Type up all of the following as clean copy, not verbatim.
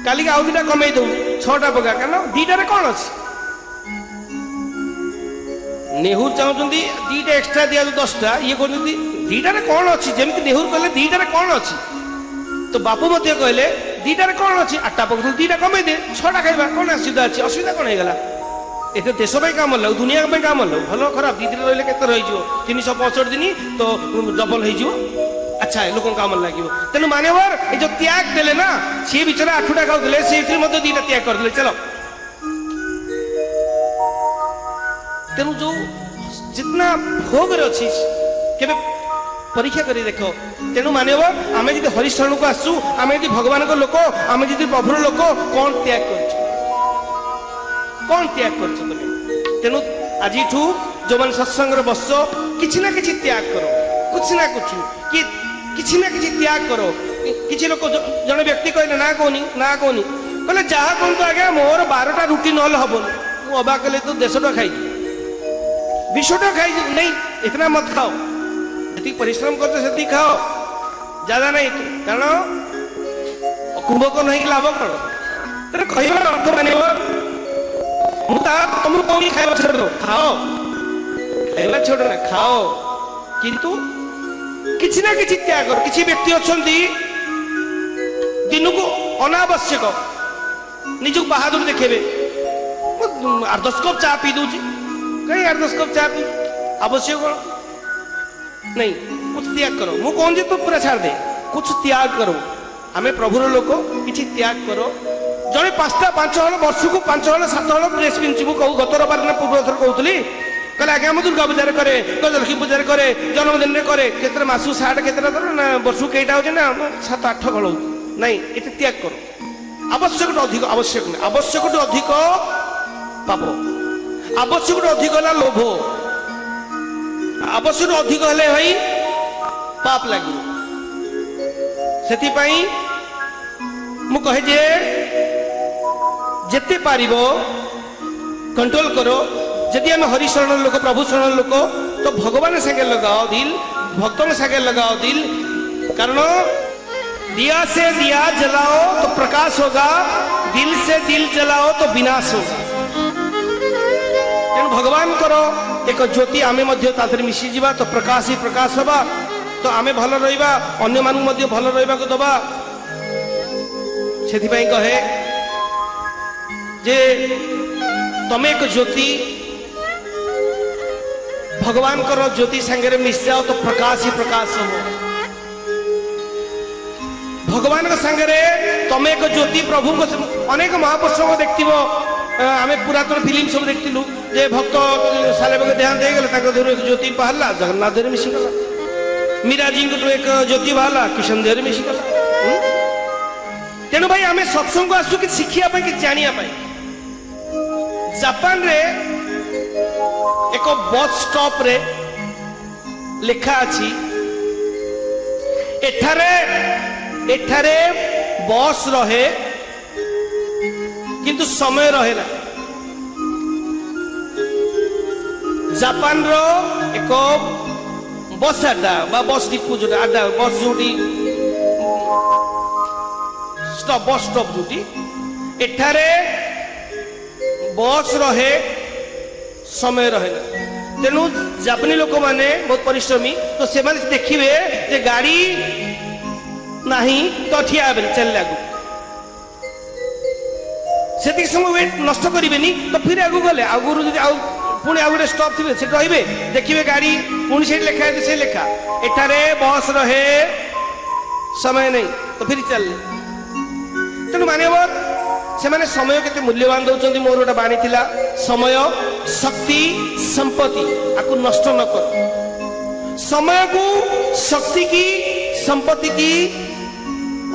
काली आउ दुटा कमे दू 6टा पका कारण दीटारे कौन अच्छी नेहुर चाहते दीटा एक्सट्रा दिया 10टा ये कहते दीटारे कौन अच्छी जमी नेहुर कहले दीटारे कौन अच्छी तो बापू मत कहले दीटारे कौन अच्छी 8टा पकड़ दीटा कमे दे 6टा खाइबा कौन असुविधा अच्छी असुविधा कौन होगा एत देश काम लग दुनिया काम लग भल खराब दी दिन रही के रही 365 दिन तो डबल हो अच्छा लोक काम लगे तेणु मान्यवर ये जो त्याग देले ना सी बिचरा 8टा खाऊले से 2टा त्याग करदे चलो तेणु जो जितना भोग अच्छी के परीक्षा कर देख तेणु मान्यवर आम जी हरिशरण को आसू आम जी भगवान को लोक आम जी प्रभुर लोक कौन त्याग कर तेणु आज जो मैंने सत्संग बस किसी ना कि त्याग करो कुछ ना कुछ किसी ना कि त्याग करो किसी लोग जड़े व्यक्ति कहले ना कहनी कहले जहाँ कहतु आज्ञा मोर 12टा रुटी ना हेनी मुझे अबाक कले तो 150 खाई 200 खाई नहीं इतना मत खाओ जी परिश्रम करते से खाओ ज्यादा नहीं कारण कुंभकर्ण हो लाभ कौन तेरे कहबार अर्थ मान तुमको कौन खाଇବା छोड़ दो खाओ खाଇବା छोड़ ना खाओ किंतु किसी ना किसी त्याग करो किसी व्यक्ति अच्छा दिन को अनावश्यक निज बहादुर देखेबे 8-10 कप चा पी दूची कहीं 8-10 कप चा पी आवश्यक कौन नहीं कुछ त्याग करो मु कौन जे तो पूरा छाड़ दे कुछ त्याग करो आमे प्रभुर लोक किसी त्याग करो जड़े 5टा 5 हल वर्ष को 5 हल 7 हल ड्रेस पिंधु कहू गत रविवार ना पूर्व थर कहूली कहले आगे आम दुर्गा पूजा करे लक्ष्मी पूजा करे जन्मदिन में करे केतरे मासु साठ केतरा थर ना वर्ष कईटा हो 7-8 हल नहीं ये त्याग करो आवश्यक अधिक आवश्यक नहीं आवश्यक अधिक पाप आवश्यक अधिक है लोभ आवश्यक अधिक हेले भाई पाप लगे से मु कहे जे जिते पारिबो कंट्रोल करो यदि आम हरिशरण लोक प्रभु शरण लोक तो भगवान संगे लगाओ दिल भक्तों संगे लगाओ दिल कारण दिया से दिया जलाओ तो प्रकाश होगा दिल से दिल जलाओ तो विनाश होगा तेणु भगवान करो एक ज्योति आमे मध्य तादर मिसी जीवा तो प्रकाश ही प्रकाश होगा तो आमे भल रहिबा अन्य मानू मध्य भल रहिबा को दबा सेथि पई कहे जे तमे एक ज्योति भगवान कर ज्योति संगे मिस जाओ तो प्रकाश ही प्रकाश हो भगवान के संगे तमे एक ज्योति प्रभु को अनेक महापुरुष को देखो आम पुरातन फिल्म सब देखलु जे भक्त साले बगे ध्यान दे गले एक ज्योति बाहरला जगन्नाथ देह मिशिगला मीरा जी को एक ज्योति बाहरला किशन देह मिशिगला तेणु भाई आम सत्संग आसु कि शिखिया कि जानिया जापान रे एक बस स्टॉप रे लिखा अच्छी एठारे बस रहे किंतु समय रहे ना जापान रो एक बस अड्डा बस डिपो जो अड्डा बस जो स्टॉप बस स्टॉप जो एठारे बस रहे समय रहे ना तेणु जापानी लोक माने बहुत परिश्रमी तो से देखिए जे गाड़ी नहीं तो ठिया चल लगू से समय वेट नष्ट करें तो फिर आगू गले आगुरी पुणी आउ गए स्टॉप थे से रे देखिए गाड़ी पुणी से लिखा है से लिखा एठारे बस रहे समय नहीं तो फिर चल तेणु मान्यवर से माने समय केते मूल्यवान दौरान मोर गोटे बाणी थिला समय शक्ति संपत्ति आपको नष्ट न कर समय को शक्ति की संपत्ति की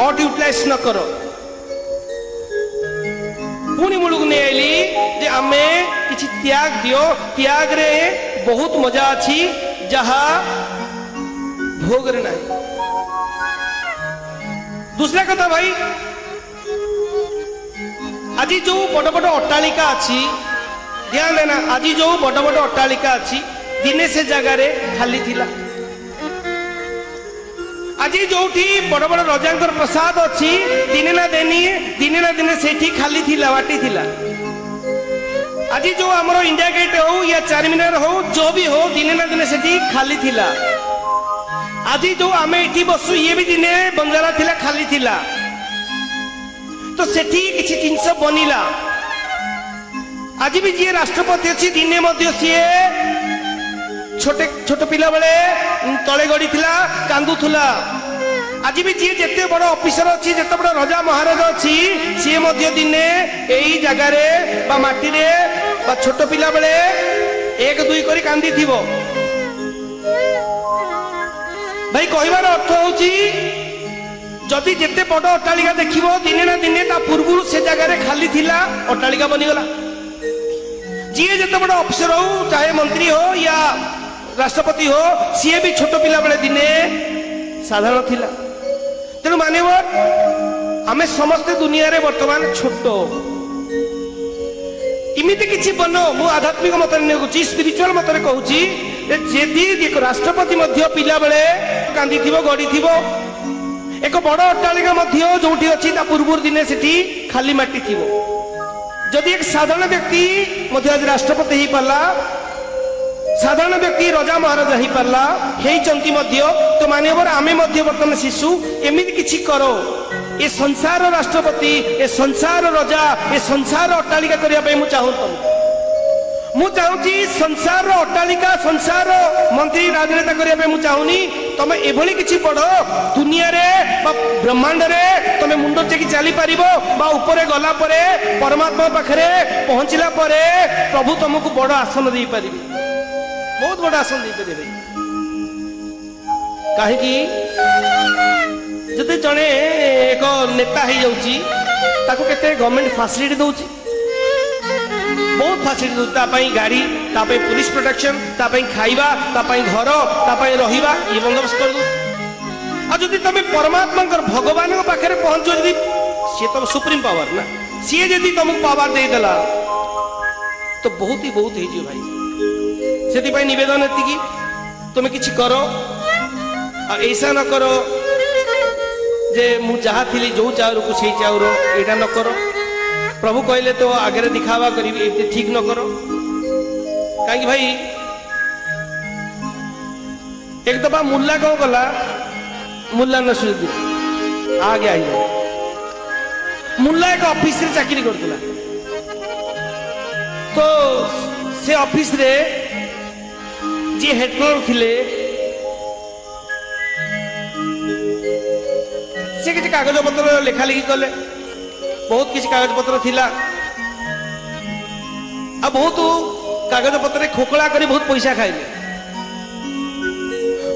आउट यूटिलाइज न करो पुणी मुलुक नहीं आईली जे आमे किछि त्याग दियो त्याग रे बहुत मजा अच्छी जहा भोग रे नहीं दूसरा कथा भाई आज जो बड़ बड़ अट्टालिका अच्छी ध्यान देना आज जो बड़ बड़ अट्टालिका अच्छी दिने से जगार खाली थिला आज जो बड़ बड़ रजा प्रसाद अच्छी दिने ना दिने से खाली थिला बाटी थिला। आज जो आमर इंडिया गेट हो या चारमीनार हो जो भी हो दिने ना दिने से खाली थिला। आज जो आम ये बसु ये भी दिने बंजारा थिला खाली थिला। तो सेठी किसी जिनस बनिला। आज भी जी राष्ट्रपति अच्छी दिने मध्य सी छोटे छोट पिला बेले तले गड़ी थिला कांदुथुला। आज भी जी जिते बड़ ऑफिसर अच्छी जिते बड़ राजा महाराजा अच्छी सी मध्य दिने यही जगार माटी रे छोट पिला बेले एक दुई करी कांदी थिबो। भाई कहबार अर्थ होची जदि जिते बड़ अट्टालिका देखिबो दिने ना दिने ता पूर्व से जगार खाली थिला अट्टालिका बनीगला। जी जिते बड़ ऑफिसर हो चाहे मंत्री हो या राष्ट्रपति हो सी भी छोट पिला बेले दिने साधारण थिला। तेणु मानव आमे समस्ते दुनिया रे वर्तमान छोट इमिति किछि बनो मु आध्यात्मिक मत कहूँ स्पिरिचुअल मत कहूँ एक राष्ट्रपति मध्य पिला बेले कांदी थिबो गड़ी थिबो एक बड़ अट्टालिका मध्य जोठी अछि ता पूर्व दिने सेठी खाली माटी थिबो। जदि एक साधारण व्यक्ति मध्य आज राष्ट्रपति ही पाला साधारण व्यक्ति राजा महाराजा ही पाला हेचंती मध्य तो मानवर आमे मध्य वर्तमान शिशु एमिति किछि करो ए संसार राष्ट्रपति ए संसार राजा ए संसार अट्टालिका करिया पे मु चाहूची संसार अट्टालिका संसार मंत्री राजनेता करिया पे मु चाहूनी तमे एभली किछि पढ़ो दुनिया रे बा ब्रह्मांड रे तमे मुंडो टेकी चली पारिबो बा ऊपरे गला परे परमात्मा पाखरे पहुंचला परे प्रभु तुमको बड़ आसन दे पारिबे बहुत बड़ आसन दे पारिबे। काहे कि जदि जने एक नेता हो जाउची ताको केते गवर्नमेंट फैसिलिटी दउची बहुत फैसिलिटी दउची तापई गाड़ी तापई पुलिस प्रोटेक्शन तापई खाइबा तापई घर तापई रहिबा ये बंदोबस्त कर दउ। आ जदि तमे परमात्मा भगवान को पाखरे पहुंचो जदि सी तो सुप्रीम पावर ना सी जदि तुमको पावर दे देला तो बहुत ही जी भाई सेति पई निवेदन एति कि तुम किछि करो आ ऐसा न करो जे मु जहा थिली जो चाउर को सही चाउर एटा न करो। प्रभु कहले तो आगे दिखावा करी ये ठीक न करो कहीं भाई एक दफा मुल्ला कौन कला मुल्ला नसरुद्दीन आ गया ही मुल्ला एक ऑफिस रे चाकरी करतला तो से ऑफिस रे जे हेड क्लर्क थिले से किसी कागज पत्र लेखा लिखी कले बहुत किसी कागज पत्र थिला आ बहुत कागज पत्र खोखला करी बहुत पैसा खाइले।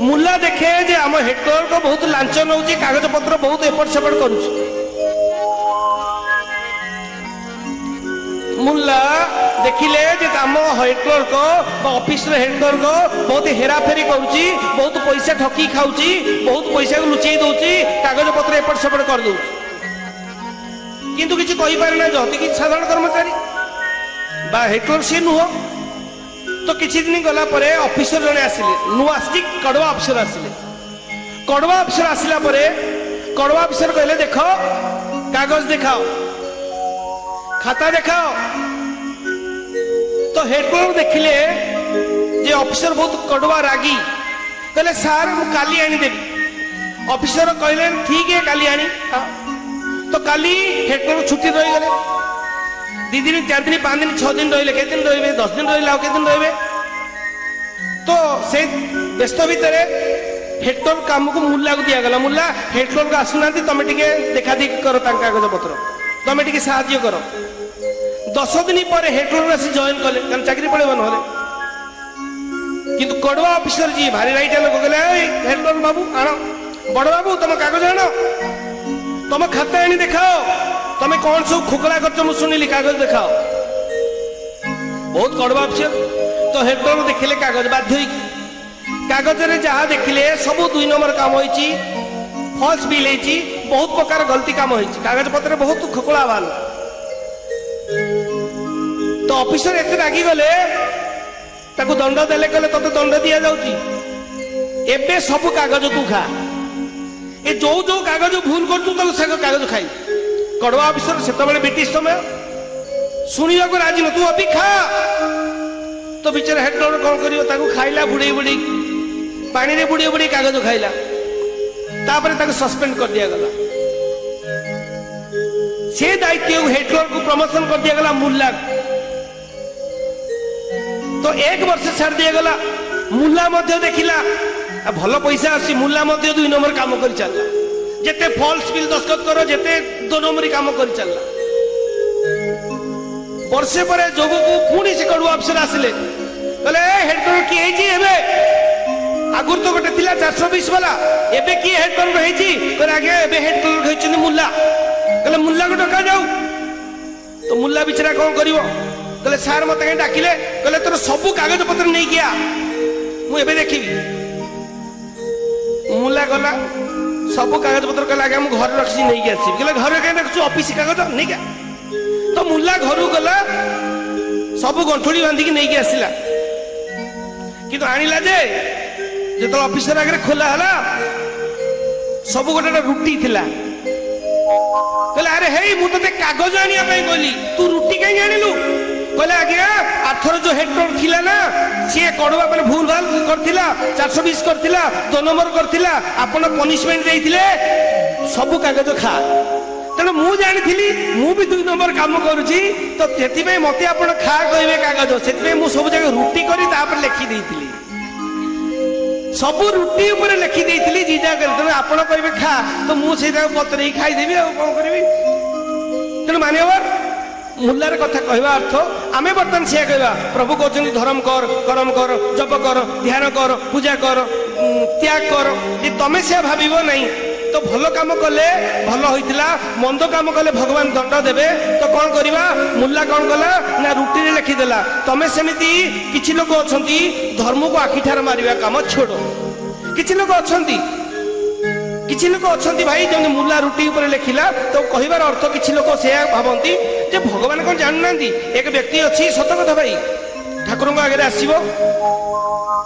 मुल्ला देखे जे आम हेड क्लर्क बहुत लांच नउची कागज पत्र बहुत एपट सेपट करूछ। मुल्ला देखिले जे आम हेड क्लर्क ऑफिस रे हेड क्लर्क बहुत हेराफेरी करूची बहुत पैसा ठकी खाऊची बहुत पैसा को लुचेई दउची कागज पत्र एपट सेपट कर दउची किंतु किसी कहि पारे ना जति कि साधारण कर्मचारी बा हेड क्लर्क से नुह। तो किछि दिन गला परे ऑफिसर जने आसिले नु आसी कड़वा ऑफिसर आसिले कड़वा ऑफिसर आसिला परे कड़वा ऑफिसर कहले देखो कागज दिखाओ खाता दिखाओ। तो हेड क्लर्क देखिले जे ऑफिसर बहुत कड़वा रागी कहले सार मु काली आनी देबी। ऑफिसर कहले ठीक है काली आनी तो काली हेड क्लर्क छुट्टी रही गले 2 दिन 4 दिन 5 दिन 6 दिन रहिले के दिन रहिबे 10 दिन रहिले के दिन रहिबे। तो से व्यस्त भितर हेड क्लर्क काम को मुल्ला को दिया गला मुल्ला हेड क्लर्क आसुना तमे टिके देखा देखी करो कागज पत्र तमे टिके साहाय्य करो। 10 दिन पर हेड क्लर्क आसी जॉइन कले कारण चाकरी पड़ेबो नहले किंतु कड़वा ऑफिसर जी भारी राइट लोक कहले हेड क्लर्क बाबू आनो बड़ बाबू तुम कागज आनो तुम खाता आनी दिखाओ तुम कौन सब खोखला कर मु सुनिली कागज दिखाओ। बहुत कड़वा ऑफिसर तो हेड क्लर्क देखिले कागज बाध्य कागज रे जहाँ देखिले सब 2 नंबर काम होईची फॉल्स बिल होईची बहुत प्रकार गलती काम होईची कागज पत्र बहुत खोखला बाल। तो ऑफिसर एते रागी गले ताको दंड देले कहले तते दंड दिया जाउची एबे सब कागज तू खा ए जो जो कागज भूल कर से कागज खाई कड़वा अफिसर से ब्रिटिश समय शुणा को राजी न तू अभी खा तो बिचारा हेड क्लर्क कौन कर खाइला बुड़े बुड़े पानी रे बुड़े बुड़े कागज खाइला सस्पेंड कर दिया गला से दायित्व हेड क्लर्क को प्रमोशन कर दिया गला मुल्ला तो 1 वर्ष छाड़ दिया गला मुल्ला मध्य देखिला भल पैसा आसी मुल्ला मध्य 2 नंबर काम कर चलला जेते फॉल्स बिल दस्तखत करो जेते 2 नंबर काम कर चलला वर्षे पर जोगु को पुणी से कड़ू अफसर आसिले कहले हेड क्लर्क की हेजी हेबे आगुर तो गोटे थिला 420 वाला एबे की हेड क्लर्क हेजी कहले आगे एबे हेड क्लर्क हेचनी मुल्ला कहले मुल्ला को डका जाऊ तो मुल्ला बिचारा कौन करिवो कहले सार मते कहीं डाकिले कहले तोर सब कागज पत्र नहीं किया मु एबे देखिबी मुल्ला गला सब कागज पत्र कहले आगे हम घर रखसी नहीं के आसी कहले घर कहीं रखछु ऑफिस कागज नहीं क्या तो मुल्ला घर गला सब गंठुड़ी बांधी की नहीं के आसिला किंतु आनिला जे जो ऑफिसर आगे खोला हला सब गोटे रुटी थिला कहले अरे हे मु तते कागज आनिया पई कहली तू रुटी कहीं आनिलु कहले आज्ञा आथर जो हेड क्लर्क थिला ना सी कड़वा पर भूल भाल करथिला 420 करथिला 2 नंबर करथिला आपण पनिशमेंट देइथिले सब कागज खा तेणु मु जानी मु भी 2 नंबर काम करुची तो से मत आप खा कहे कागज से मु सब जगह रुटी करी लिखि देइथिली सब रुटी ऊपर लिखि देइथिली जीजा कर तेणु आपण कहे खा तो मुझे पतरे खाईदेवी आ कौन करी तेणु मान्यवर मुल्लार कथा कहवा अर्थ आमे बर्तमान से कहवा प्रभु कहते धर्म कर करम कर जप कर ध्यान कर पूजा कर त्याग कर तमें से भाव नहीं तो भल काम कले भल होइतिला मंद काम कले भगवान दंड देवे तो कौन करिवा मुल्ला कौन कला ना रुटी रे लिखिदेला तमें सेमिति किछि लोक अछंती धर्म को आखिठार मारिवा काम छोड़ो किछि लोक अछंती भाई जने मुल्ला रुटी ऊपर लिखिला तो कहिबार अर्थ किछि लोक से भावंती जे भगवान कौन जानू नांदी एक व्यक्ति अछि सत कथा भाई ठाकुर को आगे आसीबो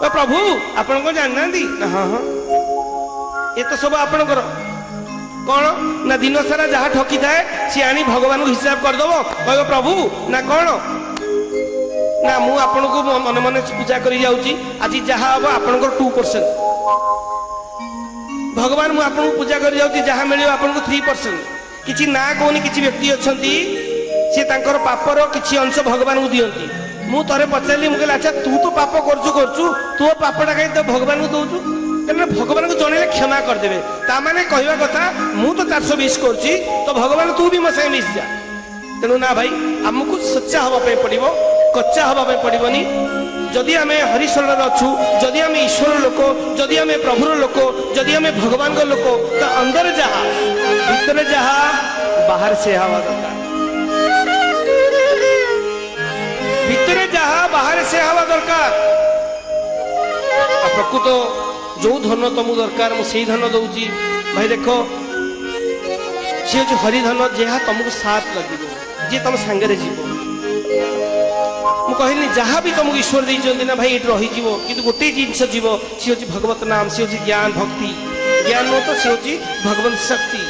तो प्रभु आपण को जानू नांदी हां हां ये तो सब आपणकर कौन ना दिन सारा जहाँ ठकी थाए सी आनी भगवान को हिसाब करदेव कह प्रभु ना कौन ना मु आपण को मन मन पूजा करी जाउची आज जहाँ हम आपणकर 2% भगवान मु आपन पूजा करी जाउची जहाँ मिलियो आपन को 3% किछि ना कोनी किछि व्यक्ति अछंती से तांकर पापर किछि अंश भगवान को दियंती मु तरे पचारली मु कहला अच्छा तू तो पाप करछु तू पापटा कहीं तो भगवान को दउछु भगवान को जन क्षमा करदे ताने कहवा कथा मु तो 420 करुच्ची तो भगवान तू भी मो संगे मिस जा तेणु ना भाई आमको सच्चा हाँपे पड़ो कच्चा हाँपे पड़ोनी जदि आम हरिशरण अच्छु जदि आम ईश्वर लोक जदि आम प्रभुर लोक जदि आम भगवान लोक तो अंदर जहा भीतर जहा बाहर से हवा दरकार भीतर जहा बाहर से हवा दरकार प्रकृत जो धन तुम दरकार मुझे धन दौची भाई देख सी हूँ हरिधन जहाँ तुमको साथ लगे जी तुम सांगे जीव मुझे जहाँ भी तुमको ईश्वर देते ना भाई ये रही कि गोटे जिनस जीव सी हूँ भगवत नाम सी हूँ ज्ञान भक्ति ज्ञान नुह तो सी हूँ भगवत शक्ति